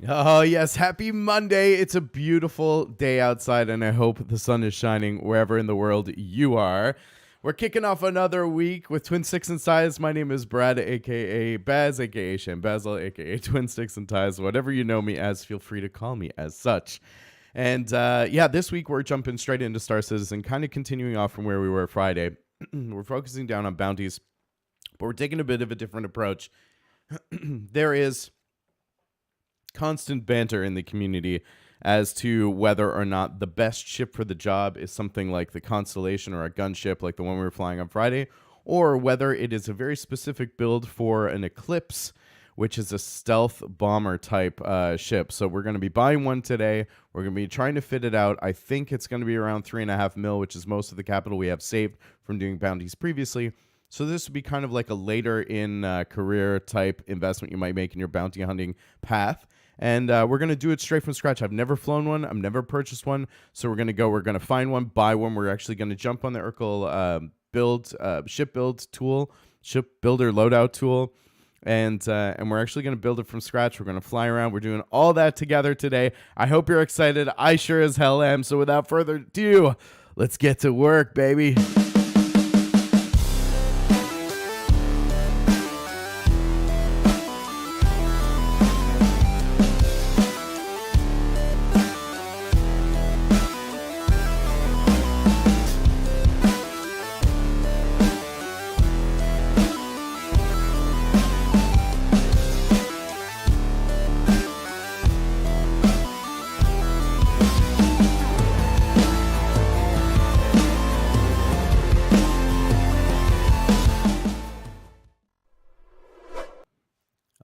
Oh, yes. Happy Monday. It's a beautiful day outside, and I hope the sun is shining wherever in the world you are. We're kicking off another week with Twinsticks and Ties. My name is Brad, a.k.a. Baz, a.k.a. Shambazzle, a.k.a. Twinsticks and Ties. Whatever you know me as, feel free to call me as such. And this week we're jumping straight into Star Citizen, kind of continuing off from where we were Friday. We're focusing down on bounties, but we're taking a bit of a different approach. There is constant banter in the community as to whether or not the best ship for the job is something like the Constellation or a gunship like the one we were flying on Friday, or whether it is a very specific build for an Eclipse, which is a stealth bomber type ship. So we're going to be buying one today. We're going to be trying to fit it out. I think it's going to be around 3.5 mil, which is most of the capital we have saved from doing bounties previously. So this would be kind of like a later in career type investment you might make in your bounty hunting path. And we're going to do it straight from scratch. I've never flown one. I've never purchased one. So we're going to find one, buy one. We're actually going to jump on the Urkel ship build tool, ship builder loadout tool. And we're actually going to build it from scratch. We're going to fly around. We're doing all that together today. I hope you're excited. I sure as hell am. So without further ado, let's get to work, baby.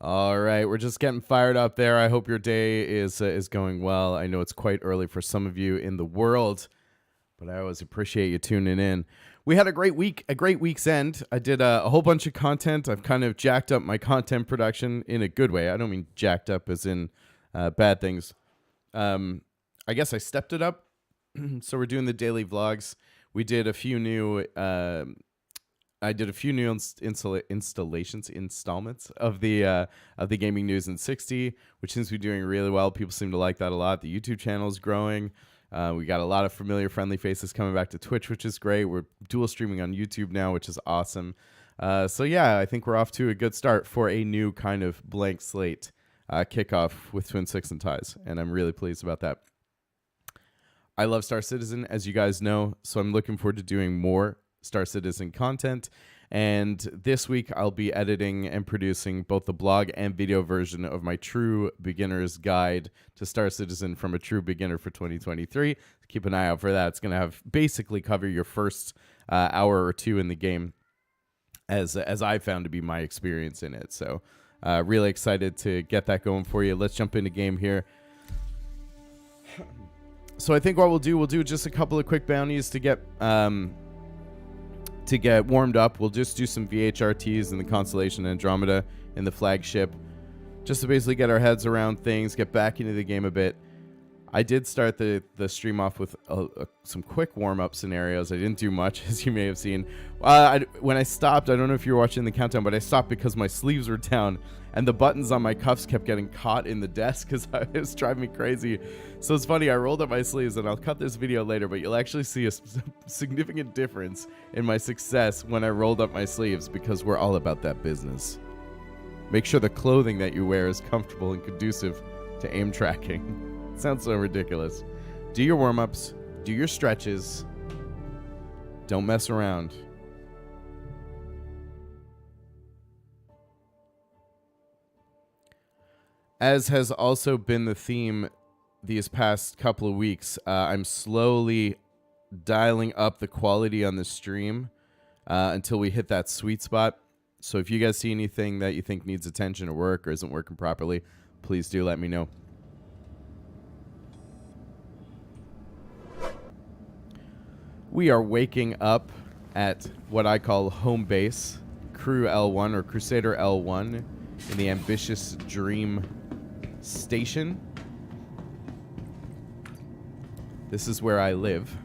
All right, we're just getting fired up there. I hope your day is going well. I know it's quite early for some of you in the world, but I always appreciate you tuning in. We had a great week, a great week's end. I did a whole bunch of content. I've kind of jacked up my content production in a good way. I don't mean jacked up as in bad things. I guess I stepped it up. So we're doing the daily vlogs. We did a few new installments of the gaming news in 60, which seems to be doing really well. People seem to like that a lot. The YouTube channel is growing. We got a lot of familiar, friendly faces coming back to Twitch, which is great. We're dual streaming on YouTube now, which is awesome. So yeah, I think we're off to a good start for a new kind of blank slate kickoff with Twinsticks and Ties, and I'm really pleased about that. I love Star Citizen, as you guys know, so I'm looking forward to doing more Star Citizen content, and this week I'll be editing and producing both the blog and video version of my true beginner's guide to Star Citizen from a true beginner for 2023. Keep an eye out for that. It's going to have basically cover your first hour or two in the game, as I found to be my experience in it. So really excited to get that going for you. Let's jump into game here. So I think what we'll do just a couple of quick bounties to get warmed up. We'll just do some VHRTs in the Constellation Andromeda in the flagship, just to basically get our heads around things, get back into the game a bit. I did start the stream off with some quick warm-up scenarios. I didn't do much, as you may have seen. When I stopped, I don't know if you were watching the countdown, but I stopped because my sleeves were down, and the buttons on my cuffs kept getting caught in the desk because it was driving me crazy. So it's funny, I rolled up my sleeves, and I'll cut this video later, but you'll actually see a significant difference in my success when I rolled up my sleeves, because we're all about that business. Make sure the clothing that you wear is comfortable and conducive to aim tracking. Sounds so ridiculous. Do your warm-ups, do your stretches, don't mess around. As has also been the theme these past couple of weeks, I'm slowly dialing up the quality on the stream until we hit that sweet spot. So if you guys see anything that you think needs attention at work or isn't working properly, please do let me know. We are waking up at what I call home base, Crew L1 or Crusader L1 in the Ambitious Dream Station. This is where I live.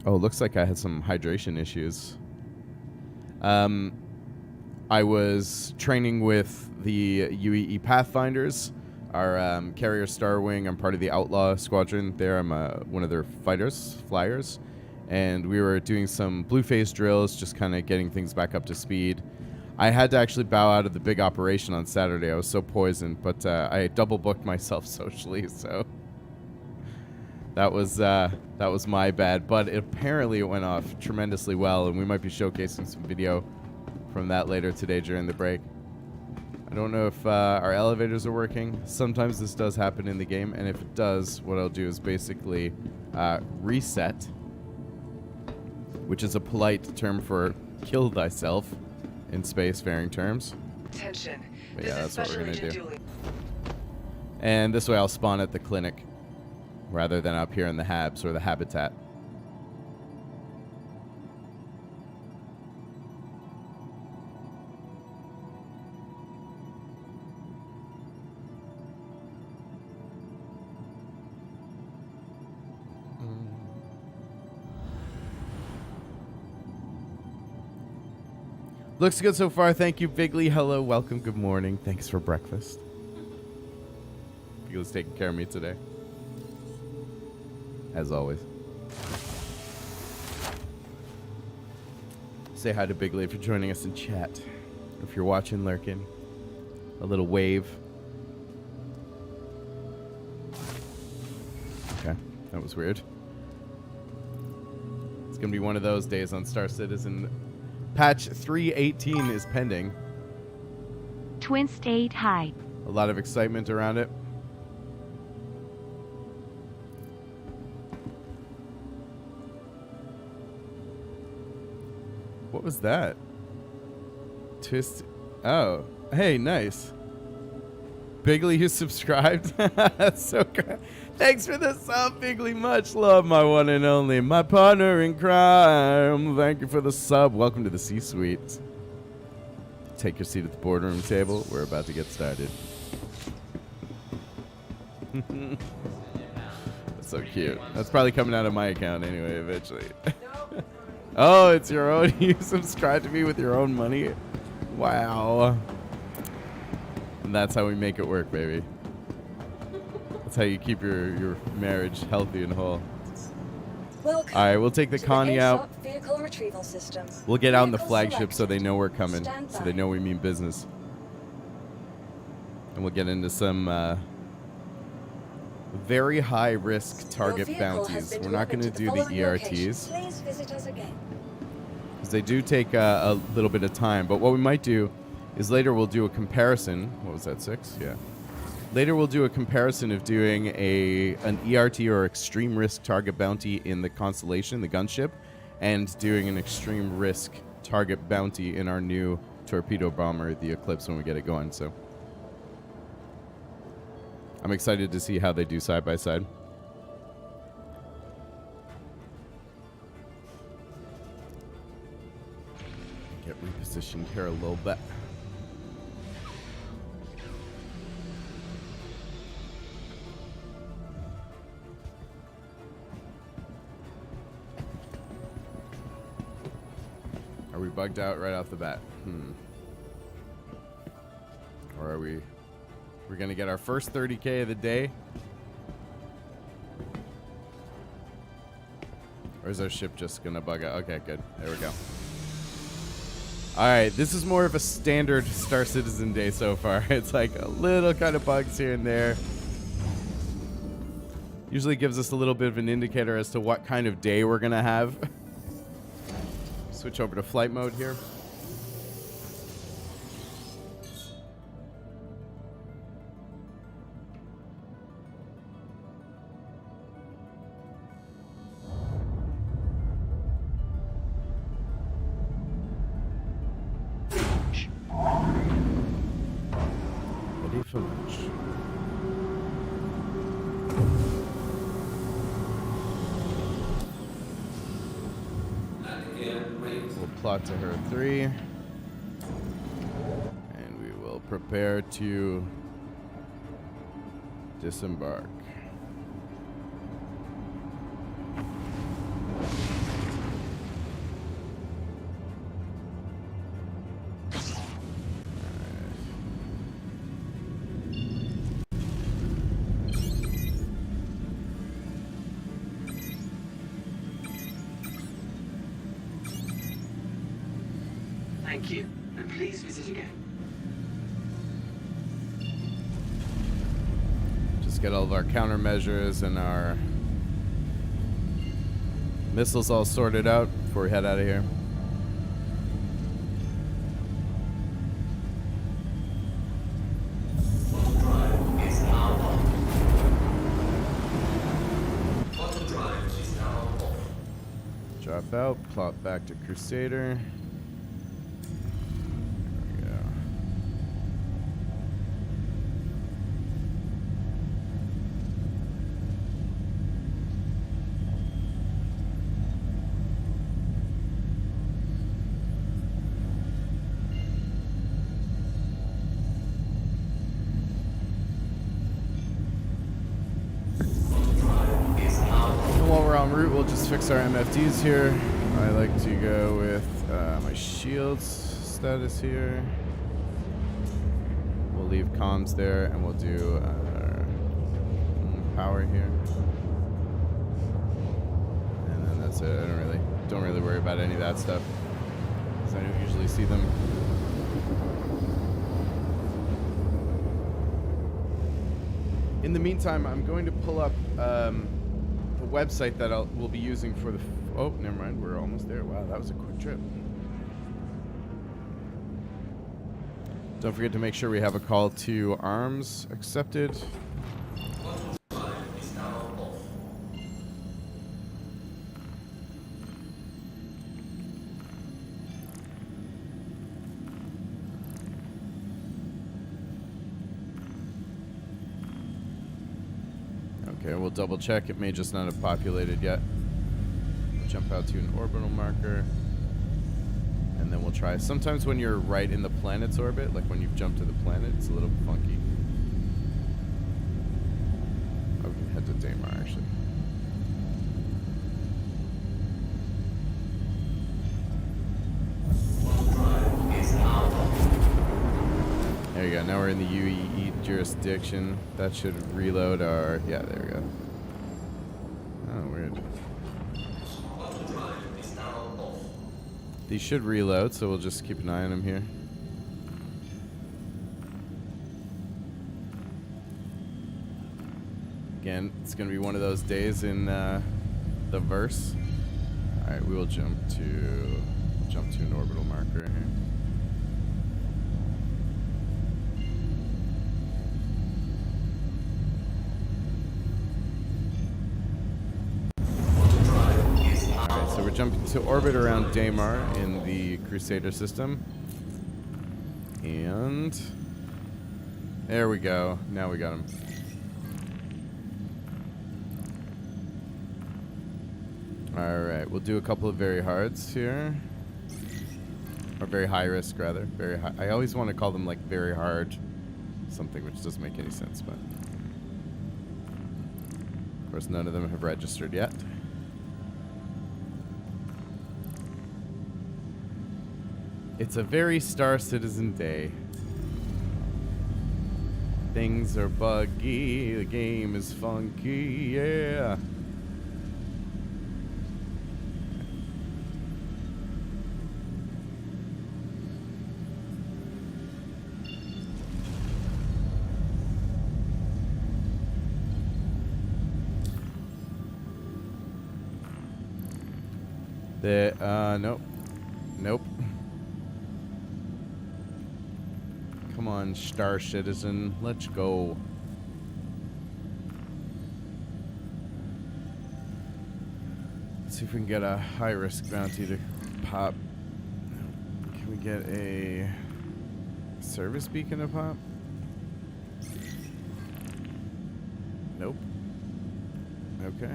Oh, looks like I had some hydration issues. I was training with the UEE Pathfinders, our carrier Star Wing. I'm part of the Outlaw Squadron there. I'm one of their flyers. And we were doing some blue phase drills, just kind of getting things back up to speed. I had to actually bow out of the big operation on Saturday. I was so poisoned, but I double booked myself socially, so that was my bad. But apparently it went off tremendously well, and we might be showcasing some video from that later today during the break. I don't know if our elevators are working. Sometimes this does happen in the game, and if it does, what I'll do is basically reset, which is a polite term for kill thyself in spacefaring terms. Attention. But yeah, that's what we're gonna do. And this way I'll spawn at the clinic rather than up here in the habs or the habitat. Looks good so far. Thank you, Bigley. Hello, welcome, good morning. Thanks for breakfast. Bigley's taking care of me today, as always. Say hi to Bigley if you're joining us in chat. If you're watching, lurking. A little wave. Okay, that was weird. It's going to be one of those days on Star Citizen. Patch 318 is pending. Twinsticks high. A lot of excitement around it. What was that? Twist. Oh, hey, nice. Bigley, who subscribed? That's so good. Thanks for the sub, Bigley. Much love, my one and only. My partner in crime. Thank you for the sub. Welcome to the C-Suite. Take your seat at the boardroom table. We're about to get started. That's so cute. That's probably coming out of my account anyway, eventually. Oh, it's your own. You subscribe to me with your own money? Wow. And that's how we make it work, baby. That's how you keep your marriage healthy and whole. Welcome. All right, we'll take the Connie out. Vehicle retrieval system. We'll get out in the Vehicle flagship so they know we're coming, Stand so they by. know we mean business. And we'll get into some very high-risk target Your vehicle has bounties. been We're not going to delivered do the the following ERTs. locations. Please visit us again. Because they do take a little bit of time. But what we might do is later we'll do a comparison. What was that, 6? Yeah. Later we'll do a comparison of doing an ERT or extreme risk target bounty in the Constellation, the gunship, and doing an extreme risk target bounty in our new torpedo bomber, the Eclipse, when we get it going. So I'm excited to see how they do side by side. Get repositioned here a little bit. Are we bugged out right off the bat? Or are we're gonna get our first 30K of the day? Or is our ship just gonna bug out? Okay, good. There we go. Alright, this is more of a standard Star Citizen day so far. It's like a little kind of bugs here and there. Usually gives us a little bit of an indicator as to what kind of day we're gonna have. Switch over to flight mode here. Ready for launch. We'll plot to her 3. And we will prepare to disembark. Thank you, and please visit again. Just get all of our countermeasures and our missiles all sorted out before we head out of here. Drop out, plop back to Crusader. There we go. While we're en route, we'll just fix our MFDs here. I like to go with my shields status here. We'll leave comms there, and we'll do power here. And then that's it. I don't really worry about any of that stuff, because I don't usually see them. In the meantime, I'm going to pull up the website that we'll be using for the... oh, never mind. We're almost there. Wow, that was a quick trip. Don't forget to make sure we have a call to arms accepted. Okay, we'll double check. It may just not have populated yet. We'll jump out to an orbital marker. And then we'll try. Sometimes when you're right in the planet's orbit, like when you've jumped to the planet, it's a little funky. Oh, we can head to Daymar, actually. There you go. Now we're in the UEE jurisdiction. That should reload our... yeah, there we go. Oh, weird. These should reload, so we'll just keep an eye on them here. Again, it's going to be one of those days in the verse. All right, we will jump to an orbital marker here. We're jumping to orbit around Daymar in the Crusader system. And there we go. Now we got him. Alright, we'll do a couple of very hards here. Or very high risk, rather. Very high. I always want to call them like very hard something, which doesn't make any sense, but of course none of them have registered yet. It's a very Star Citizen day. Things are buggy, the game is funky, yeah. Nope. Nope. Come on, Star Citizen. Let's go. Let's see if we can get a high-risk bounty to pop. Can we get a service beacon to pop? Nope. Okay.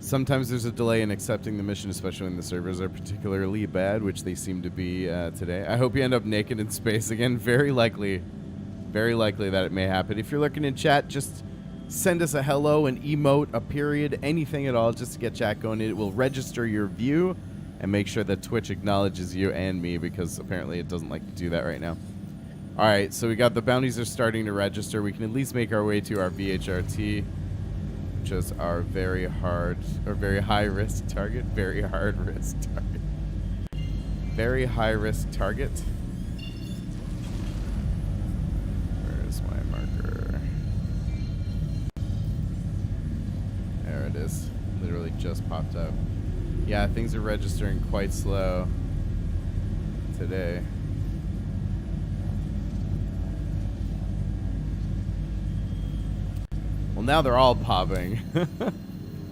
Sometimes there's a delay in accepting the mission, especially when the servers are particularly bad, which they seem to be today. I hope you end up naked in space again. Very likely that it may happen. If you're lurking in chat, just send us a hello, an emote, a period, anything at all, just to get chat going. It will register your view and make sure that Twitch acknowledges you and me, because apparently it doesn't like to do that right now. All right, so we got the bounties are starting to register. We can at least make our way to our VHRT, which is our very hard or very high risk target. Very hard risk target. Very high risk target. Where's my marker? There it is. Literally just popped up. Yeah, things are registering quite slow today. Well, now they're all popping.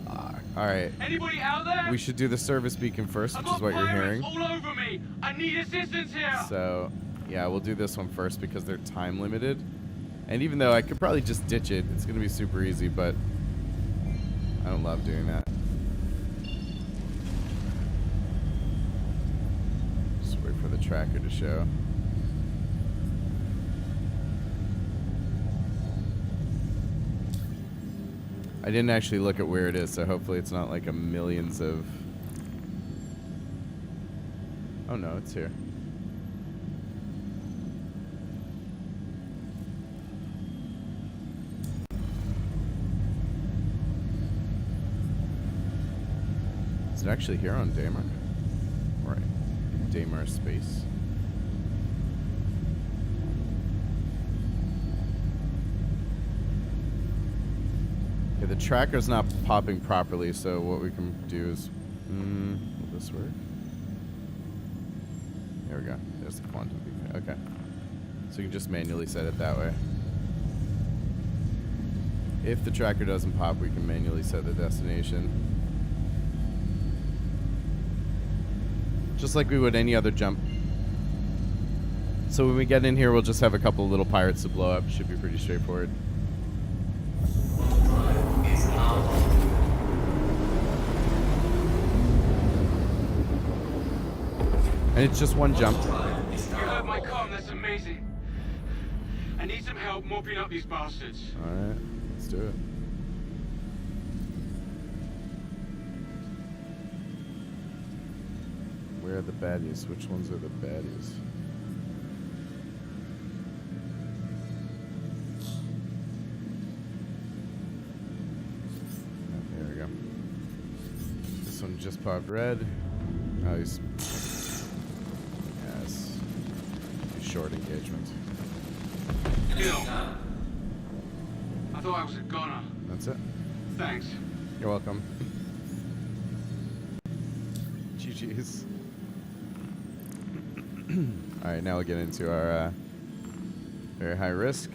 All right. Anybody out there? We should do the service beacon first, which is what you're hearing. All over me. I need assistance here. So, yeah, we'll do this one first because they're time limited. And even though I could probably just ditch it, it's going to be super easy, but I don't love doing that. Just wait for the tracker to show. I didn't actually look at where it is, so hopefully it's not like a millions of... Oh no, it's here. Is it actually here on Daymar? Right. Daymar space. Okay, the tracker's not popping properly, so what we can do is... will this work? There we go. There's the quantum beacon. Okay. So you can just manually set it that way. If the tracker doesn't pop, we can manually set the destination. Just like we would any other jump. So when we get in here, we'll just have a couple of little pirates to blow up. Should be pretty straightforward. And it's just one jump. You heard my comm, that's amazing. I need some help mopping up these bastards. Alright, let's do it. Where are the baddies? Which ones are the baddies? Oh, there we go. This one just popped red. Oh, he's... Yes. Short engagement. Bill. I thought I was a goner. That's it. Thanks. You're welcome. GG's. Alright, now we'll get into our very high risk.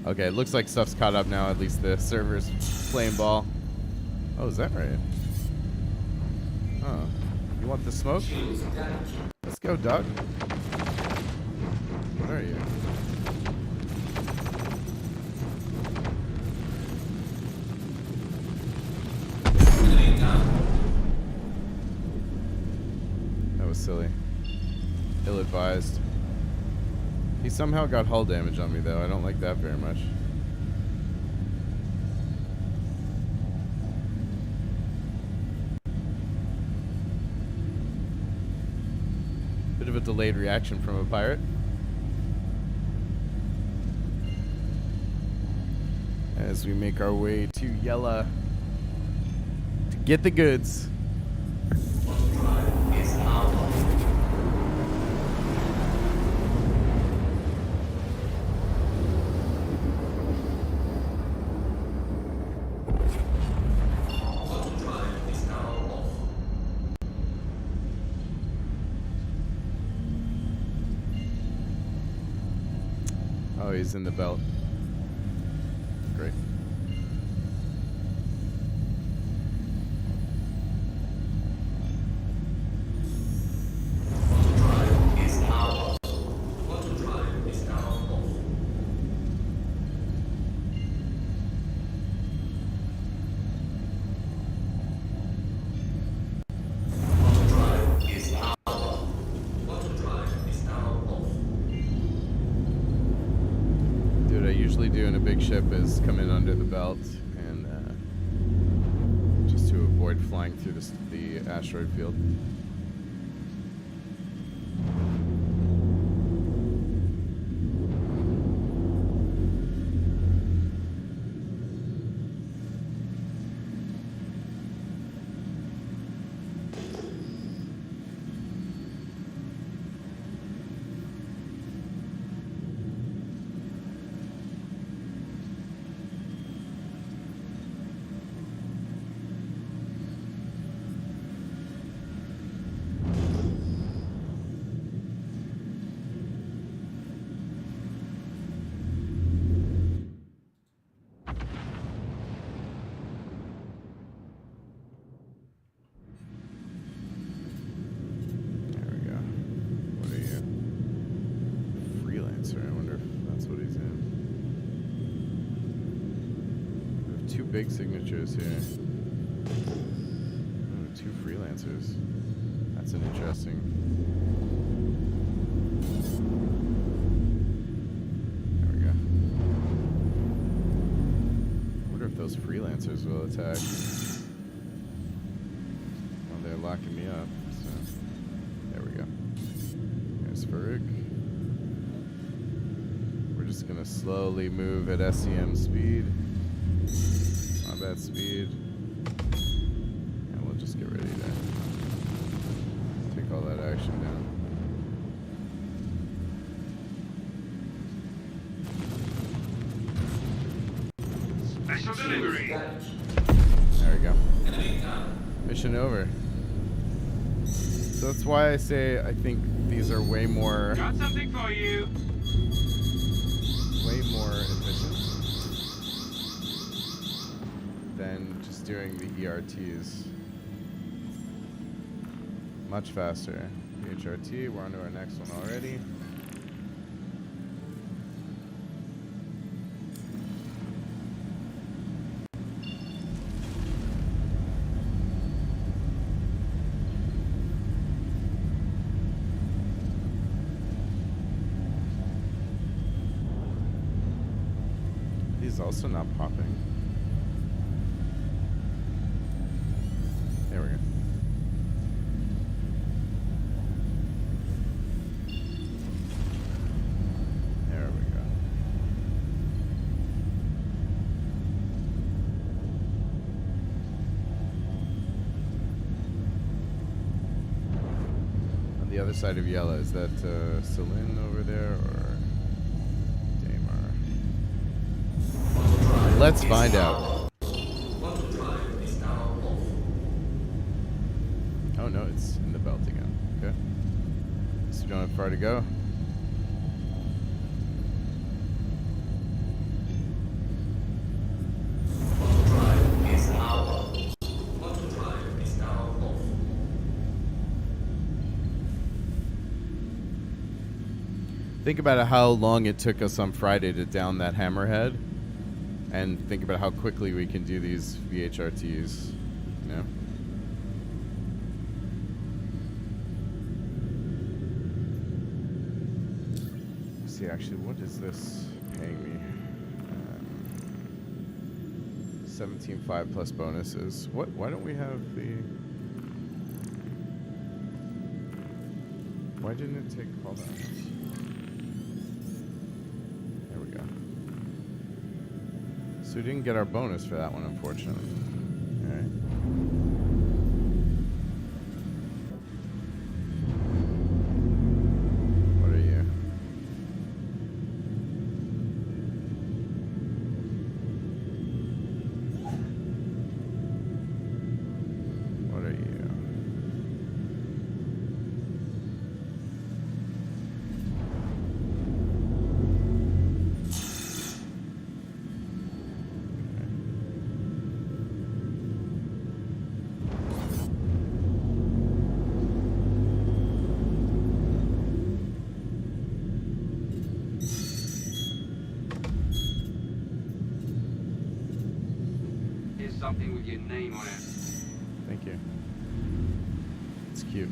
Okay, it looks like stuff's caught up now. At least the server's playing ball. Oh, is that right? Oh. You want the smoke? Let's go, Doug. Where are you? That was silly. Ill-advised. He somehow got hull damage on me, though. I don't like that very much. Bit of a delayed reaction from a pirate. As we make our way to Yella to get the goods. Oh, he's in the belt. Great. Doing a big ship is come in under the belt and just to avoid flying through the asteroid field. That's what he's in. We have 2 big signatures here. Oh, 2 freelancers. That's an interesting. There we go. I wonder if those freelancers will attack. Well, they're locking me up. So there we go. There's Farouk. We're just gonna slowly move at SEM speed. Combat speed. And we'll just get ready to take all that action down. Special delivery. There we go. Mission over. So that's why I say I think these are way more Got something for you. efficient than just doing the ERTs. Much faster. HRT, we're on to our next one already. These also not popping. There we go. There we go. On the other side of yellow, is that Celine over there or Damar? Let's find out. Oh no, it's in the belt again. Okay. So we don't have far to go. Think about how long it took us on Friday to down that hammerhead, and think about how quickly we can do these VHRTs, you know? Let's see, actually, what is this paying me? 17.5 plus bonuses. Why don't we have the... Why didn't it take callbacks? There we go. So we didn't get our bonus for that one, unfortunately. All right. What are you? What are you? Here's something with your name on it. Thank you. It's cute.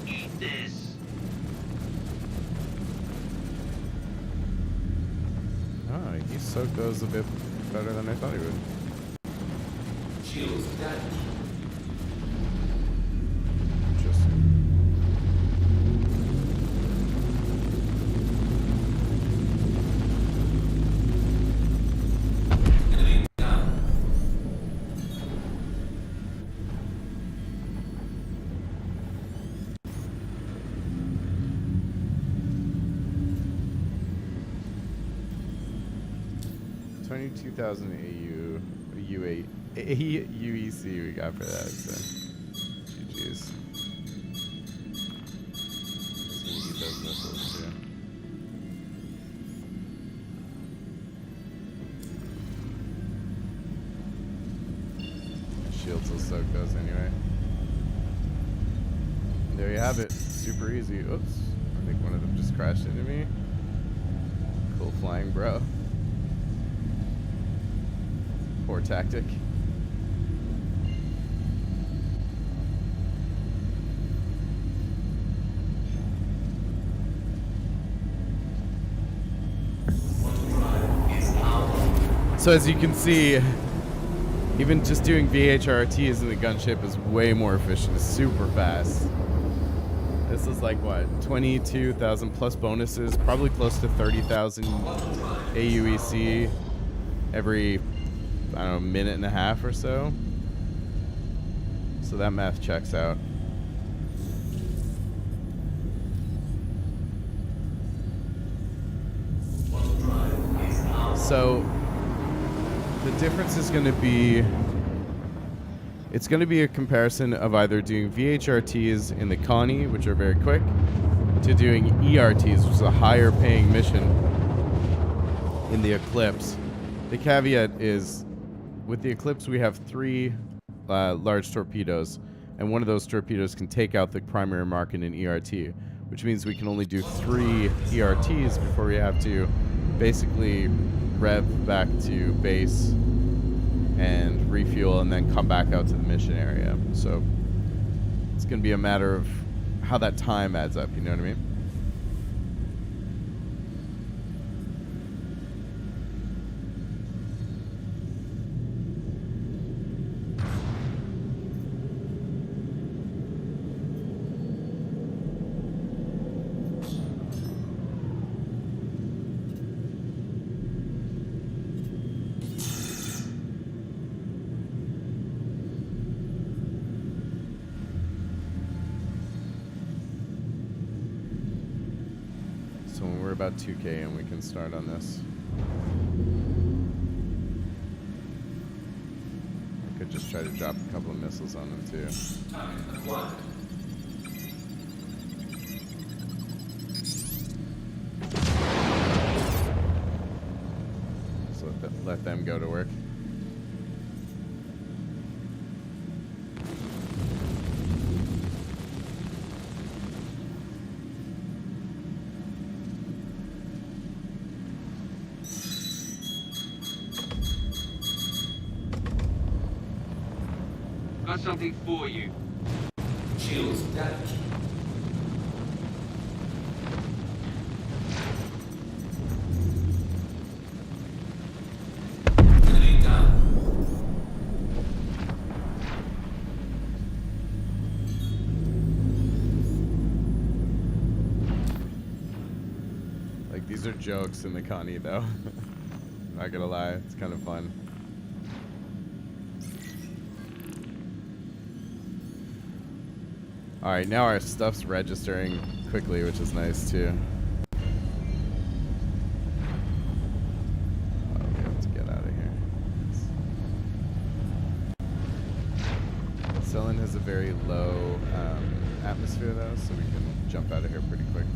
Eat this. Oh, he soaked those a bit better than I thought he would. Interesting. 22,000 UEC we got for that. So, GG's. Just gonna get those missiles too. Shields will soak those anyway. And there you have it. Super easy. Oops. I think one of them just crashed into me. Cool flying, bro. Poor tactic. So as you can see, even just doing VHRTs in the gunship is way more efficient. It's super fast. This is like what, 22,000 plus bonuses, probably close to 30,000 AUEC every, I don't know, minute and a half or so. So that math checks out. So the difference is going to be, it's going to be a comparison of either doing VHRTs in the Connie, which are very quick, to doing ERTs, which is a higher paying mission in the Eclipse. The caveat is, with the Eclipse, we have 3 large torpedoes, and one of those torpedoes can take out the primary market in ERT, which means we can only do 3 ERTs before we have to basically rev back to base and refuel and then come back out to the mission area. So it's going to be a matter of how that time adds up, you know what I mean? So when we're about 2K and we can start on this. I could just try to drop a couple of missiles on them too. So let them go to work. Got something for you. Shields damaged. Enemy down. Like, these are jokes in the Connie though. Not gonna lie, it's kind of fun. Alright, now our stuff's registering quickly, which is nice too. Oh, we have to get out of here. Selin has a very low atmosphere though, so we can jump out of here pretty quick.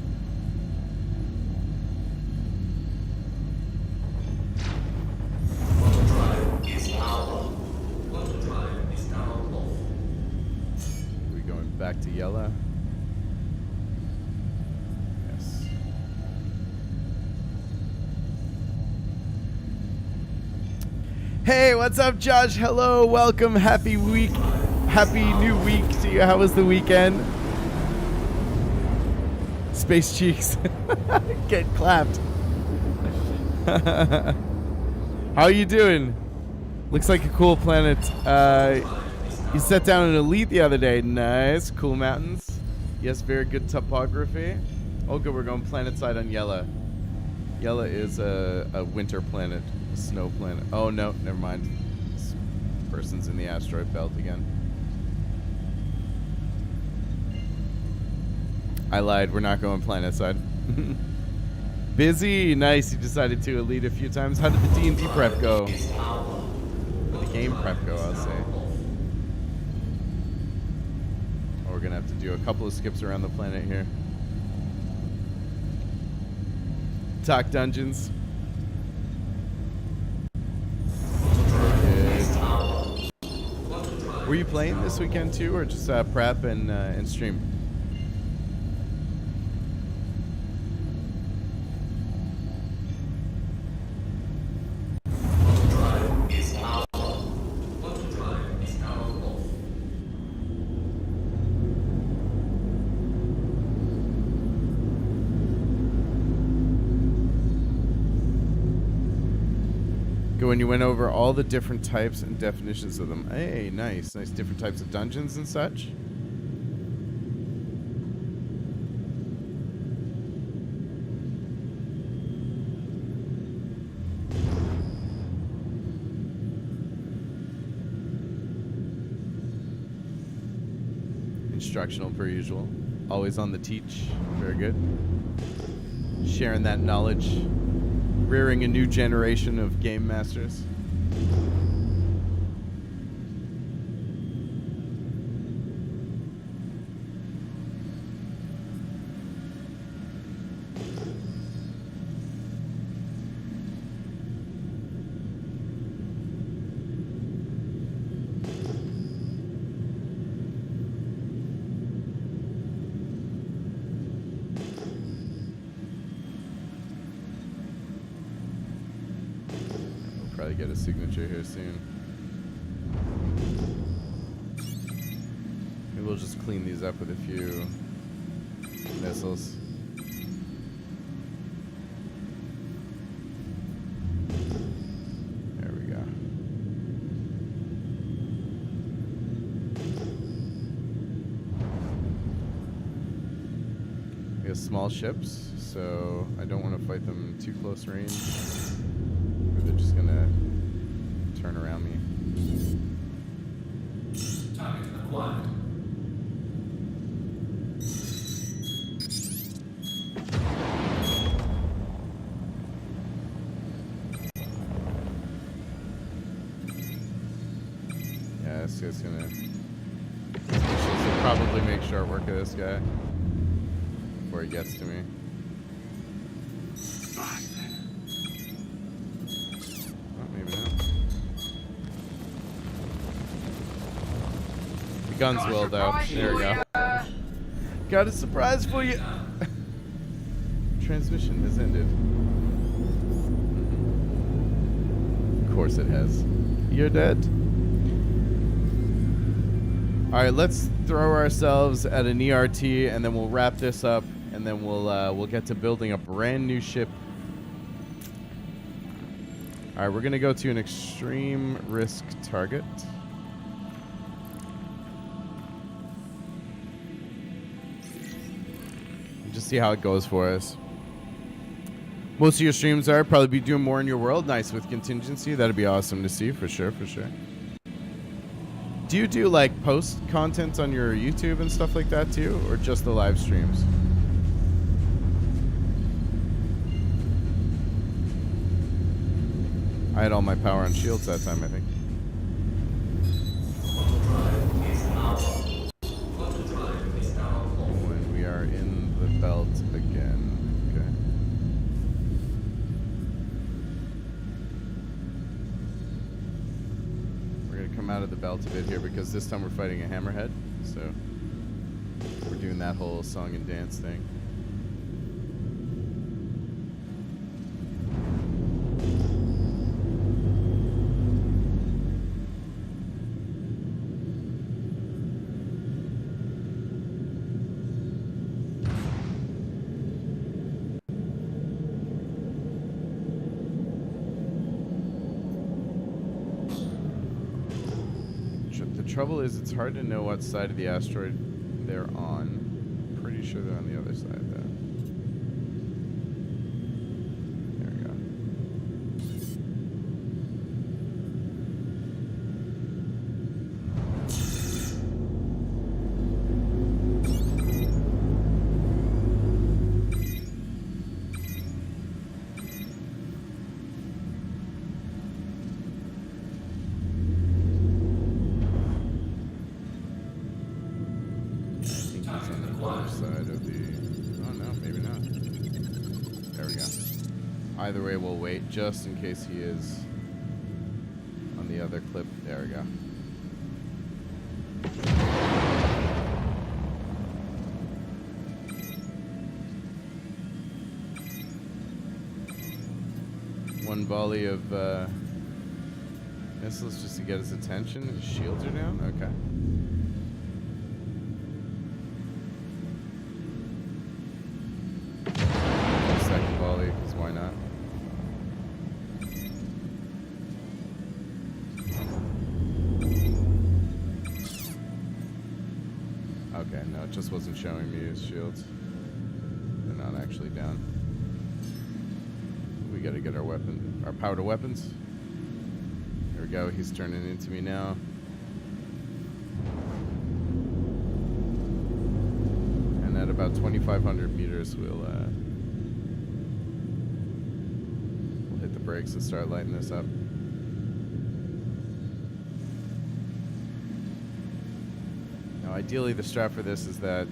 Back to Yella. Yes. Hey, what's up, Josh? Hello, welcome, happy week, happy new week to you. How was the weekend? Space cheeks. Get clapped. How are you doing? Looks like a cool planet. You set down an elite the other day. Nice. Cool mountains. Yes, very good topography. Oh, good. We're going planet side on Yella. Yella is a winter planet, a snow planet. Oh, no. Never mind. This person's in the asteroid belt again. I lied. We're not going planet side. Busy. Nice. You decided to elite a few times. How did the D&D prep go? Or the game prep go, I'll say. Oh, we're going to have to do a couple of skips around the planet here. Talk dungeons. Good. Were you playing this weekend too, or just prep and stream? When you went over all the different types and definitions of them. Hey, nice. Nice different types of dungeons and such. Instructional per usual. Always on the teach. Very good. Sharing that knowledge. Rearing a new generation of game masters. Get a signature here soon. Maybe we'll just clean these up with a few missiles. There we go. We have small ships, so I don't want to fight them too close range. They're just gonna turn around me. Target acquired. Yeah, this guy's gonna. Should probably make short work of this guy before he gets to me. Guns will though. There we go. Got a surprise for you. Transmission has ended. Of course it has. You're dead. All right, let's throw ourselves at an ERT, and then we'll wrap this up, and then we'll get to building a brand new ship. All right, we're gonna go to an extreme risk target. Just see how it goes for us. Most of your streams are probably be doing more in your world. Nice with contingency. That'd be awesome to see for sure, for sure. Do you do like post content on your YouTube and stuff like that too, or just the live streams? I had all my power on shields that time, I think. When we are in the belt again. Okay. We're gonna come out of the belt a bit here because this time we're fighting a hammerhead. So we're doing that whole song and dance thing. Trouble is it's hard to know what side of the asteroid they're on. Pretty sure they're on the other side though. There we go. Either way, we'll wait just in case he is on the other clip. There we go. One volley of missiles just to get his attention. His shields are down? Okay. Second volley, because why not? Okay, no, it just wasn't showing me his shields. They're not actually down. We gotta get our weapon, our powder weapons. There we go, he's turning into me now. And at about 2,500 meters, we'll hit the brakes and start lighting this up. Now, ideally, the strat for this is that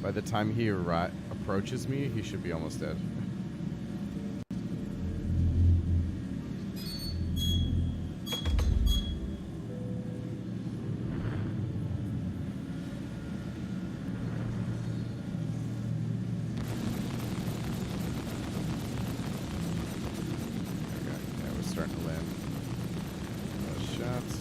by the time he approaches me, he should be almost dead. Starting to land those shots.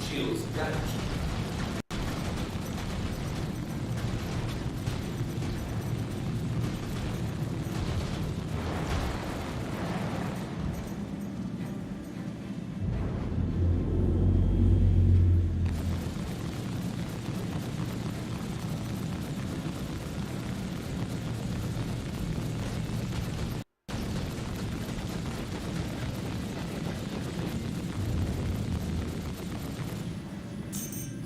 Shields damaged.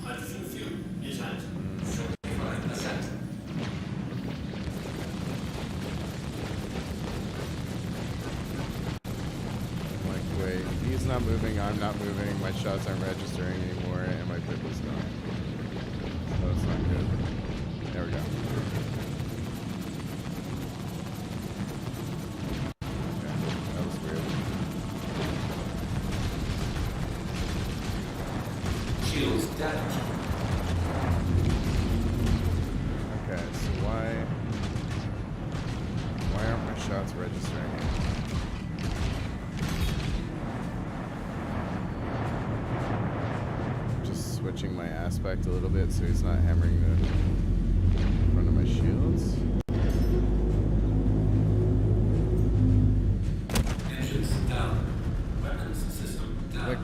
Hydrogen fuel is at 75%. Like, wait, he's not moving, I'm not moving, my shots aren't registering anymore, and my pip is gone. So that's not good. There we go. Okay, that was weird. Shields damaged. Okay, so why aren't my shots registering? Just switching my aspect a little bit so he's not hammering the front of my shields. Engines down. Weapons system down. Like,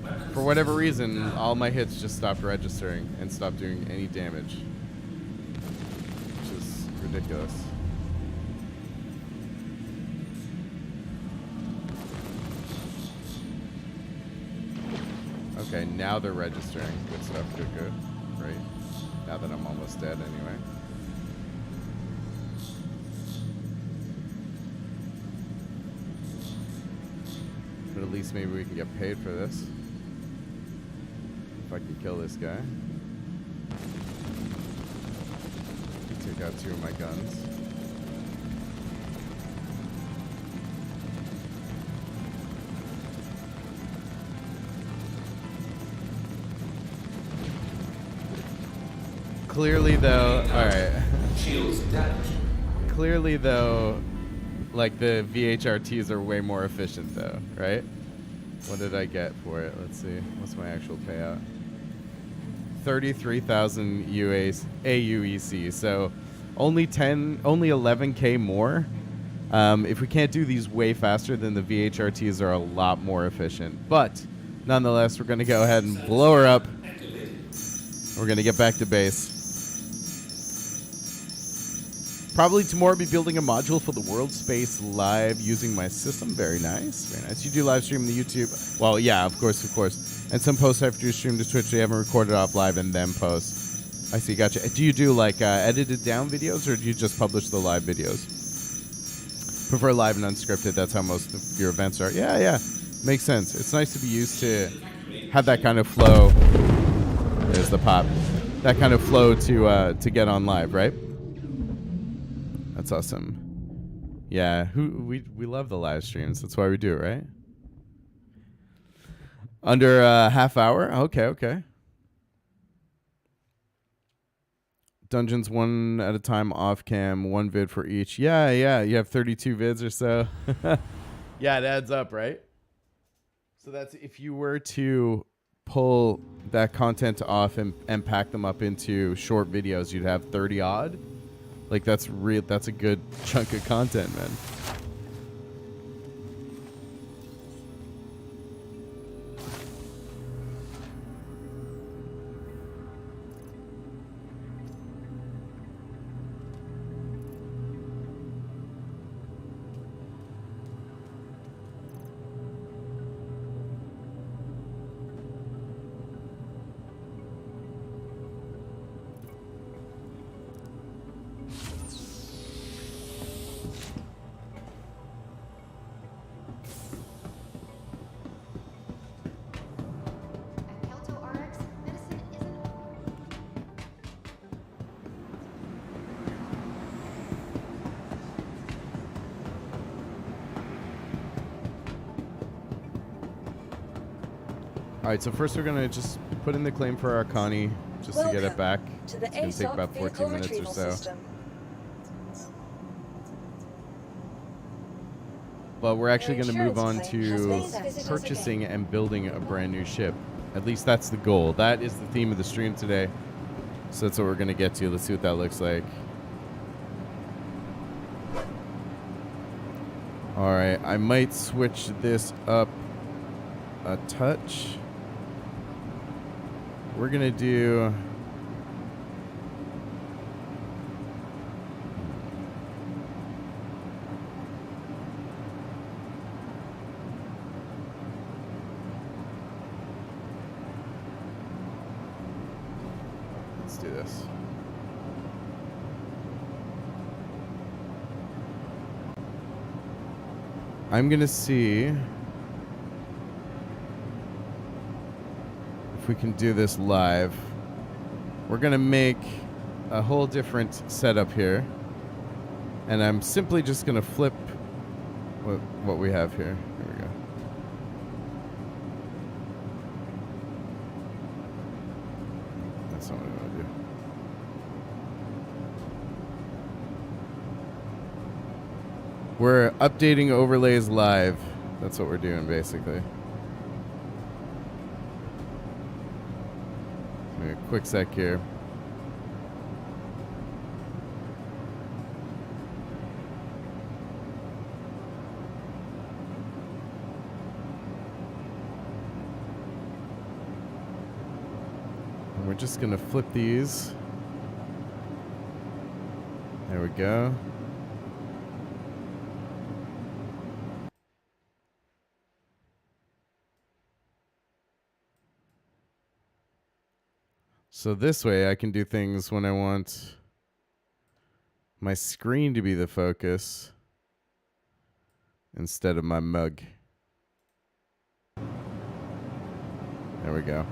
Weapons for whatever system reason, down. all my hits just stopped registering and stopped doing any damage. Which is ridiculous. Okay, now they're registering. Good stuff, good. Right. Now that I'm almost dead anyway. But at least maybe we can get paid for this. If I can kill this guy. Take out 2 of my guns. Clearly though, alright. Shields damaged. Clearly though, like the VHRTs are way more efficient though, right? What did I get for it? Let's see. What's my actual payout? 33,000 AUEC. So only 11k more. If we can't do these way faster, then the VHRTs are a lot more efficient. But nonetheless, we're going to go ahead and blow her up. Activated. We're going to get back to base. Probably tomorrow be building a module for the World Space Live using my system. Very nice. Very nice. You do live stream the YouTube. Well, yeah, of course, of course. And some posts after you stream to Twitch, they haven't recorded off live and then post. I see, gotcha. Do you do like edited down videos or do you just publish the live videos? Prefer live and unscripted. That's how most of your events are. Yeah, yeah. Makes sense. It's nice to be used to have that kind of flow. There's the pop. That kind of flow to get on live, right? That's awesome. Yeah, we love the live streams. That's why we do it, right? Under a half hour? Okay. Dungeons one at a time off cam, one vid for each. Yeah. You have 32 vids or so. Yeah, it adds up, right? So that's if you were to pull that content off and pack them up into short videos, you'd have 30 odd. Like that's a good chunk of content, man. All right, so first we're gonna just put in the claim for Arcani just to get it back. To the it's gonna take about 14 minutes or so. System. But we're actually Your gonna move on insurance to claim has been purchasing and building a brand new ship. At least that's the goal. That is the theme of the stream today. So that's what we're gonna get to. Let's see what that looks like. All right, I might switch this up a touch. We're gonna do let's do this. I'm gonna see we can do this live. We're gonna make a whole different setup here, and I'm simply just gonna flip what we have here. Here we go. That's not what I want to do. We're updating overlays live. That's what we're doing basically. Quick sec here. And we're just gonna flip these. There we go. So this way I can do things when I want my screen to be the focus instead of my mug. There we go.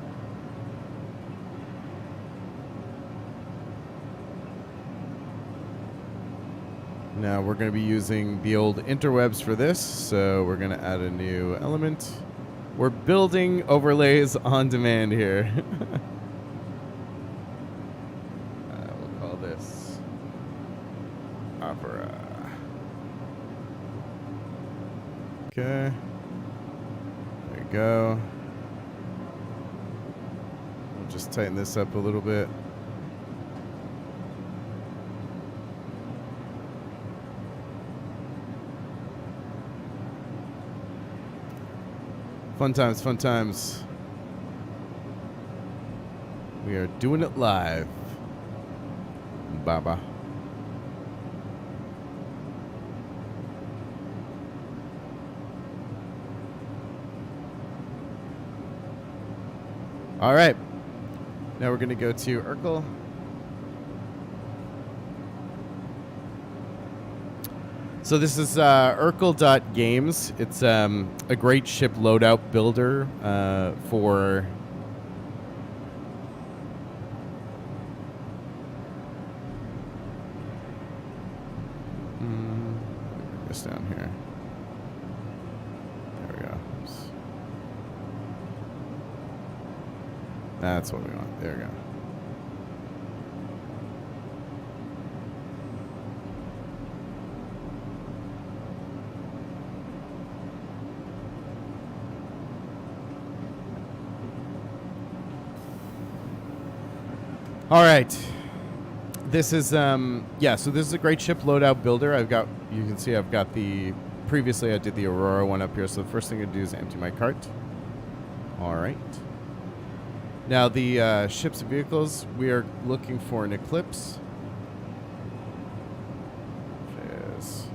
Now we're going to be using the old interwebs for this, so we're going to add a new element. We're building overlays on demand here. Opera. Okay. There you go. We'll just tighten this up a little bit. Fun times, fun times. We are doing it live. Baba. All right. Now we're going to go to Urkel. So this is Urkel.games. It's a great ship loadout builder for... Put this down here. There we go. Oops. That's what we want. There we go. All right. This is so this is a great ship loadout builder. You can see I've got previously I did the Aurora one up here, so the first thing I do is empty my cart. All right. Now the ships and vehicles, we are looking for an Eclipse. Yes.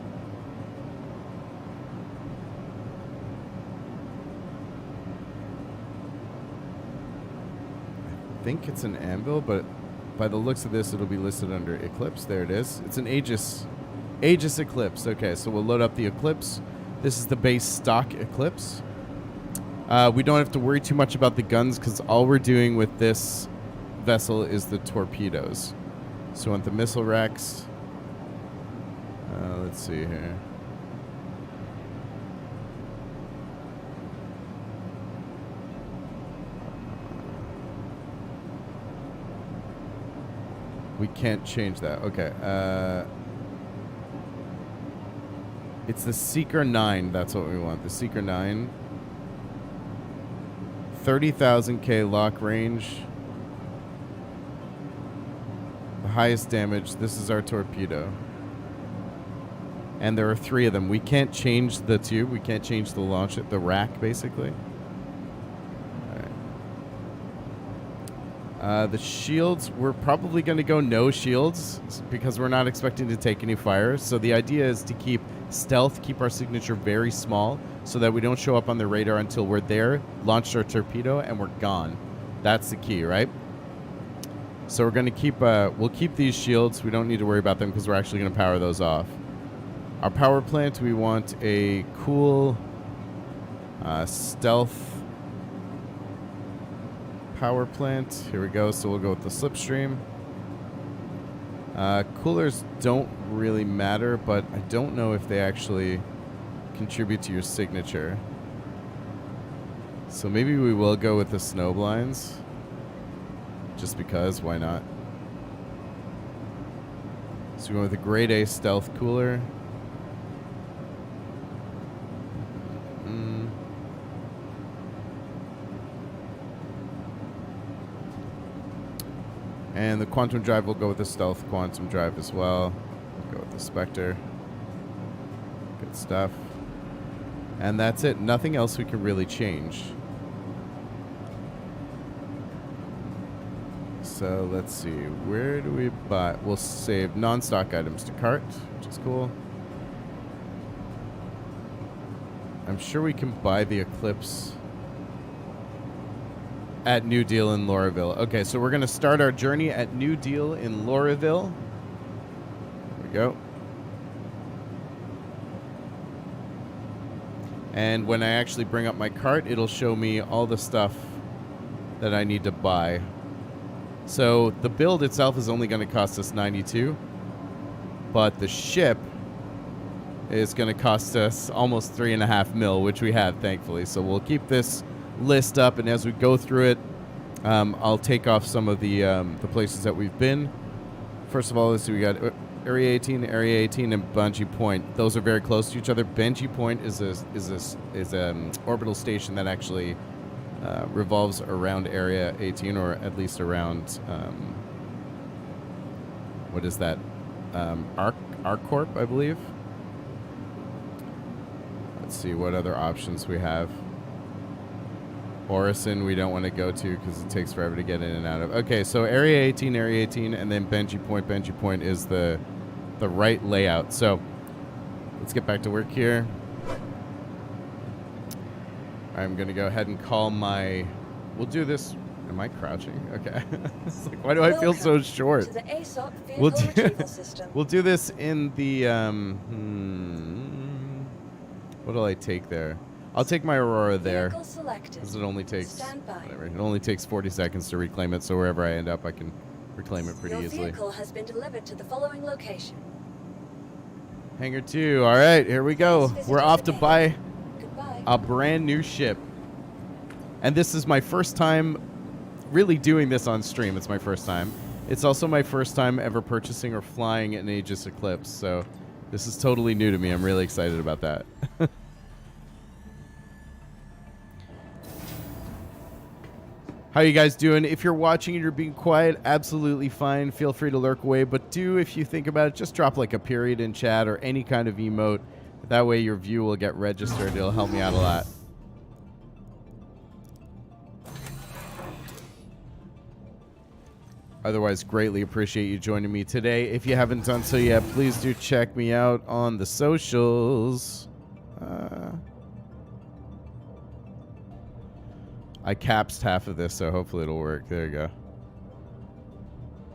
I think it's an Anvil, but by the looks of this, it'll be listed under Eclipse. There it is. It's an Aegis Eclipse. Okay, so we'll load up the Eclipse. This is the base stock Eclipse. We don't have to worry too much about the guns because all we're doing with this vessel is the torpedoes. So we want the missile racks. Let's see here. We can't change that. Okay. It's the Seeker 9. That's what we want. The Seeker 9. 30,000 K lock range. The highest damage. This is our torpedo. And there are 3 of them. We can't change the tube. We can't change the launch, the rack, basically. The shields, we're probably going to go no shields because we're not expecting to take any fire. So the idea is to keep stealth, keep our signature very small so that we don't show up on the radar until we're there, launched our torpedo, and we're gone. That's the key, right? So we're going to keep, we'll keep these shields. We don't need to worry about them because we're actually going to power those off. Our power plant, we want a cool stealth power plant. Here we go. So we'll go with the slipstream. Coolers don't really matter, but I don't know if they actually contribute to your signature. So maybe we will go with the snow blinds. Just because, why not? So we go with a grade A stealth cooler. And the quantum drive will go with the stealth quantum drive as well. We'll go with the Spectre. Good stuff. And that's it. Nothing else we can really change. So let's see. Where do we buy? We'll save non-stock items to cart, which is cool. I'm sure we can buy the Eclipse at New Deal in Lauraville. Okay, so we're going to start our journey at New Deal in Lauraville. There we go. And when I actually bring up my cart, it'll show me all the stuff that I need to buy. So the build itself is only going to cost us 92, but the ship is going to cost us almost 3.5 mil, which we have, thankfully. So we'll keep this list up, and as we go through it, I'll take off some of the places that we've been. First of all, let's see, we got Area 18, and Bungee Point. Those are very close to each other. Bungee Point is an orbital station that actually revolves around Area 18, or at least around what is that? ArcCorp, I believe. Let's see what other options we have. Orison we don't want to go to because it takes forever to get in and out of. Okay, so Area 18, and then Bungee Point. Bungee Point is the right layout. So let's get back to work here. I'm going to go ahead and call my... We'll do this Am I crouching? Okay. It's like, why do I feel so short? To the ASOP vehicle We'll do, retrieval system. we'll do this in the, what'll I take there? I'll take my Aurora there. Vehicle selected. Because it only takes, Stand by. whatever, it only takes 40 seconds to reclaim it, so wherever I end up, I can reclaim it pretty Your easily. vehicle has been delivered to the following location. Hangar 2. All right, here we go. Please visit We're us off to again. buy Goodbye. a brand new ship. And this is my first time really doing this on stream. It's my first time. It's also my first time ever purchasing or flying an Aegis Eclipse, so this is totally new to me. I'm really excited about that. How you guys doing? If you're watching and you're being quiet, absolutely fine. Feel free to lurk away, but do, if you think about it, just drop like a period in chat or any kind of emote. That way your view will get registered. It'll help me out a lot. Otherwise, greatly appreciate you joining me today. If you haven't done so yet, please do check me out on the socials. I capsed half of this, so hopefully it'll work. There you go.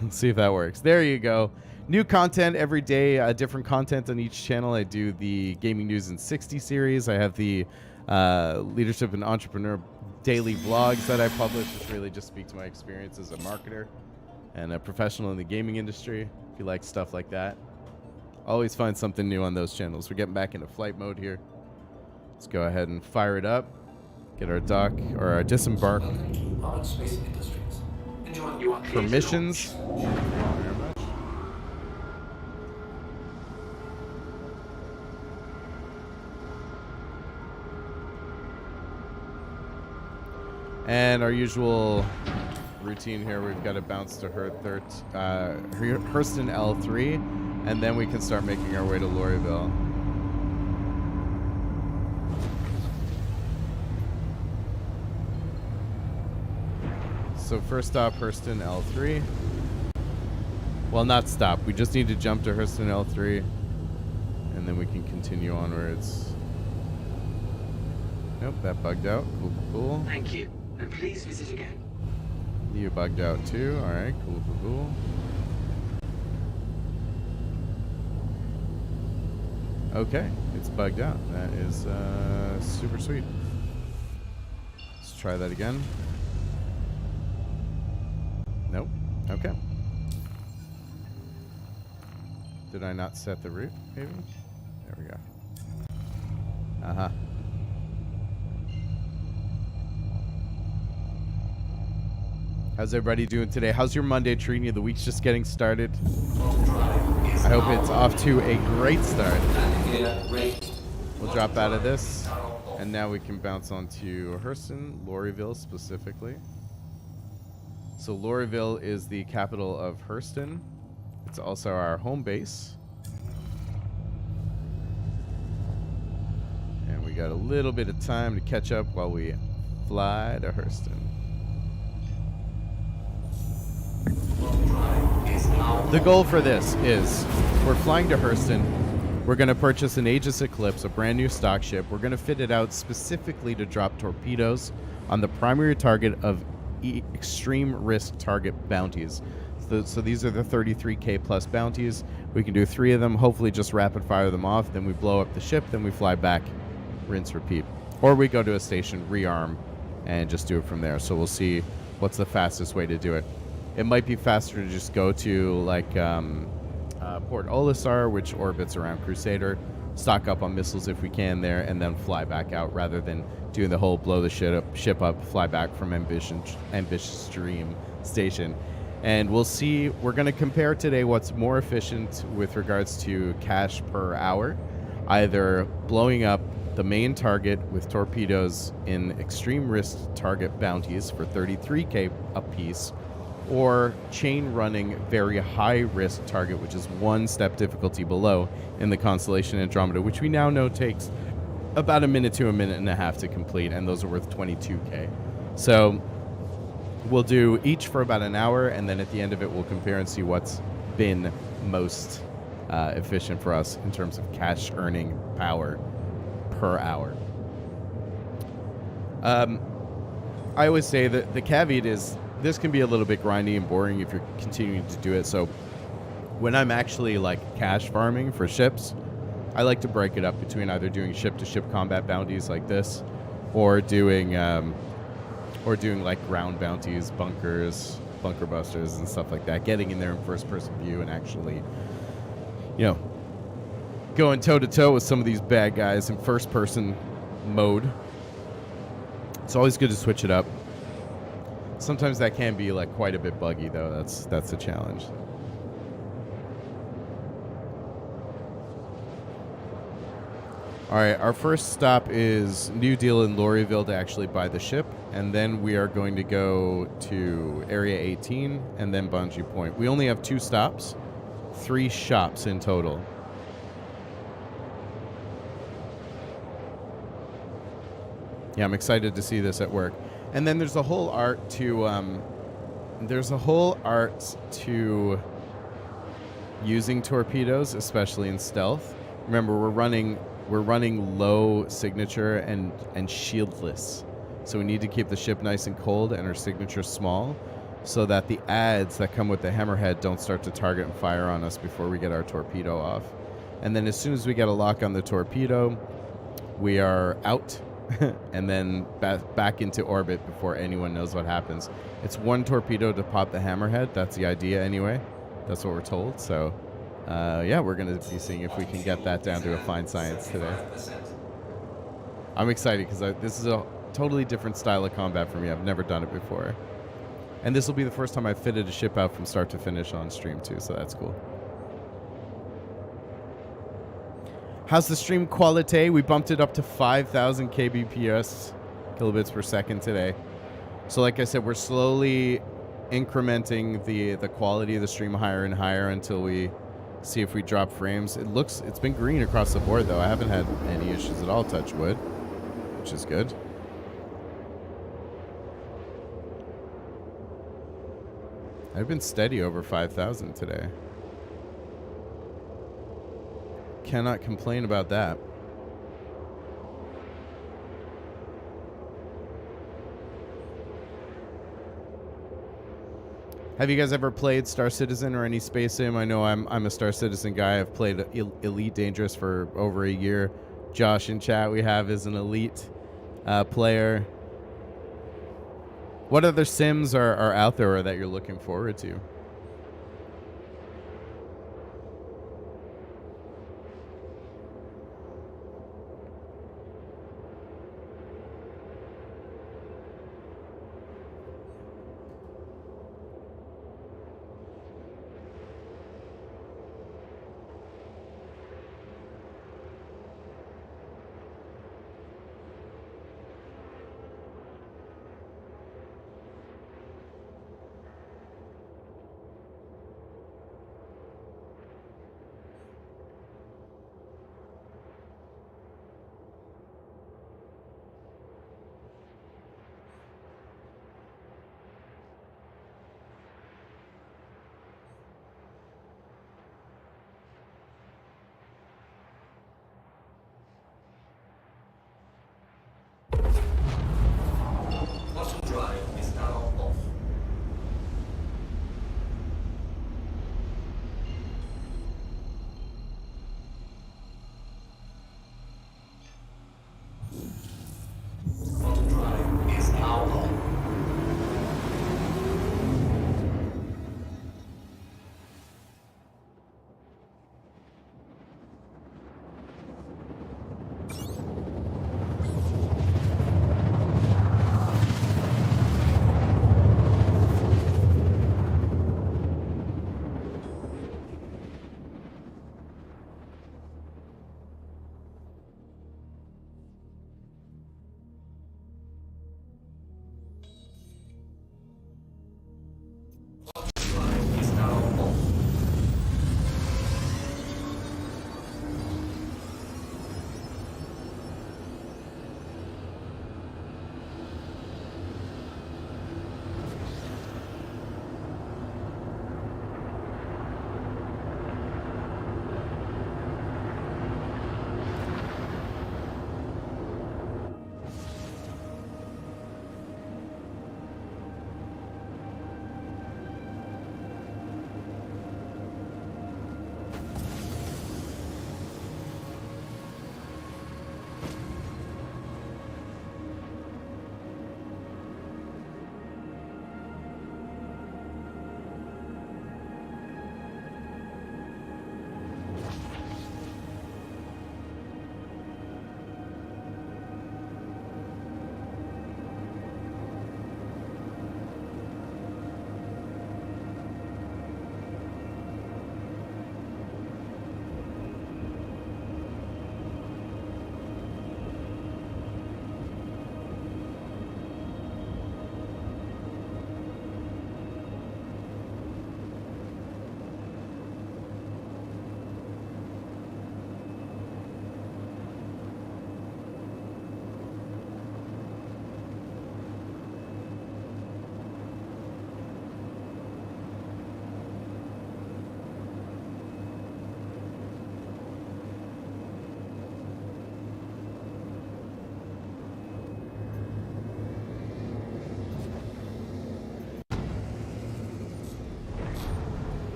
Let's see if that works. There you go. New content every day, different content on each channel. I do the Gaming News in 60 series. I have the Leadership and Entrepreneur daily vlogs that I publish, which really just speak to my experience as a marketer and a professional in the gaming industry. If you like stuff like that, always find something new on those channels. We're getting back into flight mode here. Let's go ahead and fire it up. Get our dock or our disembark Welcome to Robert Space Industries. Enjoy. You are clear to permissions. launch. Thank you very much. And our usual routine here, we've got to bounce to Hurston L3, and then we can start making our way to Lorryville. So first stop, Hurston L3. Well, not stop. We just need to jump to Hurston L3, and then we can continue onwards. Nope, that bugged out. Cool, cool. Thank you, and please visit again. You bugged out too. All right, cool, cool, cool. Okay, it's bugged out. That is super sweet. Let's try that again. Nope. Okay. Did I not set the route, maybe? There we go. Uh-huh. How's everybody doing today? How's your Monday treating you? The week's just getting started. I hope it's off to a great start. We'll drop out of this, and now we can bounce on to Hurston, Lorryville specifically. So Lorryville is the capital of Hurston. It's also our home base. And we got a little bit of time to catch up while we fly to Hurston. The goal for this is we're flying to Hurston. We're going to purchase an Aegis Eclipse, a brand new stock ship. We're going to fit it out specifically to drop torpedoes on the primary target of extreme risk target bounties. So these are the 33k plus bounties. We can do 3 of them, hopefully just rapid fire them off, then we blow up the ship, then we fly back, rinse, repeat. Or we go to a station, rearm, and just do it from there. So we'll see what's the fastest way to do it. It might be faster to just go to like Port Olisar, which orbits around Crusader, stock up on missiles if we can there, and then fly back out rather than doing the whole blow the ship up, fly back from Ambitious Dream Station. And we'll see, we're going to compare today what's more efficient with regards to cash per hour, either blowing up the main target with torpedoes in extreme risk target bounties for 33k a piece, or chain running very high risk target, which is 1 step difficulty below in the constellation Andromeda, which we now know takes about a minute to a minute and a half to complete, and those are worth 22k. So we'll do each for about an hour, and then at the end of it we'll compare and see what's been most efficient for us in terms of cash earning power per hour. I always say that the caveat is this can be a little bit grindy and boring if you're continuing to do it. So when I'm actually like cash farming for ships, I like to break it up between either doing ship-to-ship combat bounties like this, or doing like ground bounties, bunkers, bunker busters, and stuff like that. Getting in there in first-person view and actually, going toe-to-toe with some of these bad guys in first-person mode. It's always good to switch it up. Sometimes that can be like quite a bit buggy, though. That's a challenge. All right, our first stop is New Deal in Lorryville to actually buy the ship, and then we are going to go to Area 18 and then Bungee Point. We only have 2 stops, 3 shops in total. Yeah, I'm excited to see this at work. And then there's a whole art to using torpedoes, especially in stealth. Remember, we're running low signature and shieldless. So we need to keep the ship nice and cold and our signature small so that the adds that come with the hammerhead don't start to target and fire on us before we get our torpedo off. And then as soon as we get a lock on the torpedo, we are out and then back into orbit before anyone knows what happens. It's 1 torpedo to pop the hammerhead. That's the idea anyway. That's what we're told. So yeah, we're going to be seeing if we can get that down to a fine science today. I'm excited because this is a totally different style of combat for me. I've never done it before. And this will be the first time I've fitted a ship out from start to finish on stream too, so that's cool. How's the stream quality? We bumped it up to 5,000 kbps, kilobits per second today. So like I said, we're slowly incrementing the quality of the stream higher and higher until we see if we drop frames. It's been green across the board though. I haven't had any issues at all, touch wood, which is good. I've been steady over 5,000 today. Cannot complain about that. Have you guys ever played Star Citizen or any space sim? I know I'm a Star Citizen guy. I've played Elite Dangerous for over a year. Josh in chat we have is an Elite player. What other sims are out there that you're looking forward to?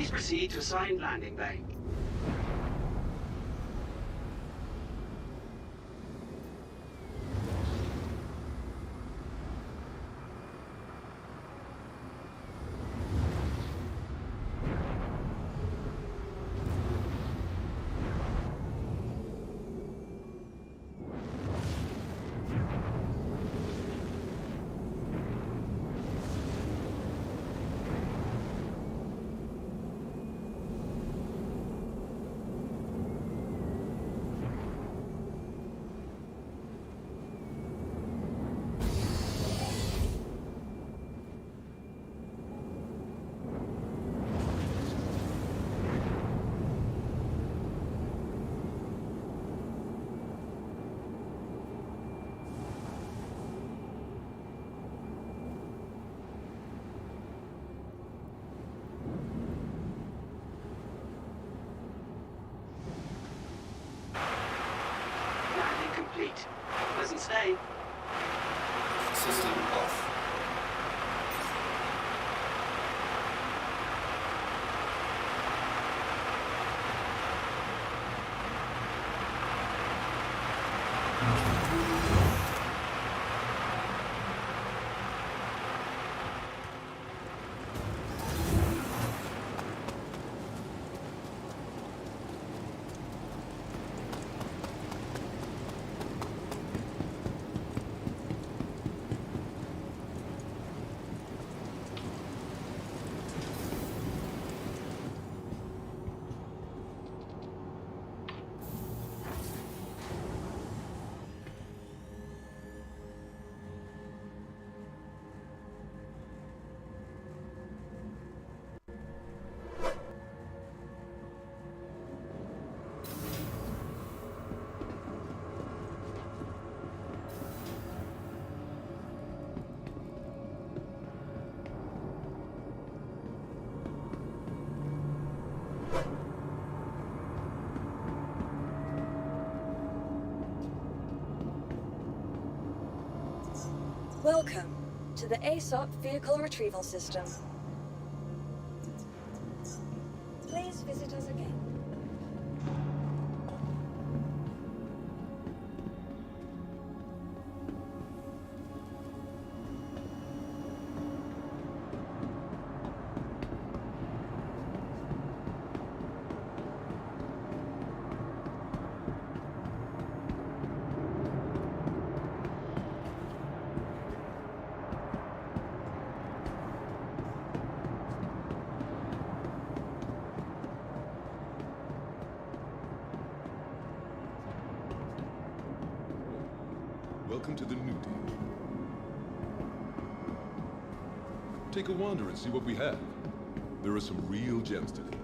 Please proceed to assigned landing bay. Landing complete. Pleasant stay. System off. Welcome to the ASOP Vehicle Retrieval System. Please visit us again. Welcome to the new deal. Take a wander and see what we have. There are some real gems today.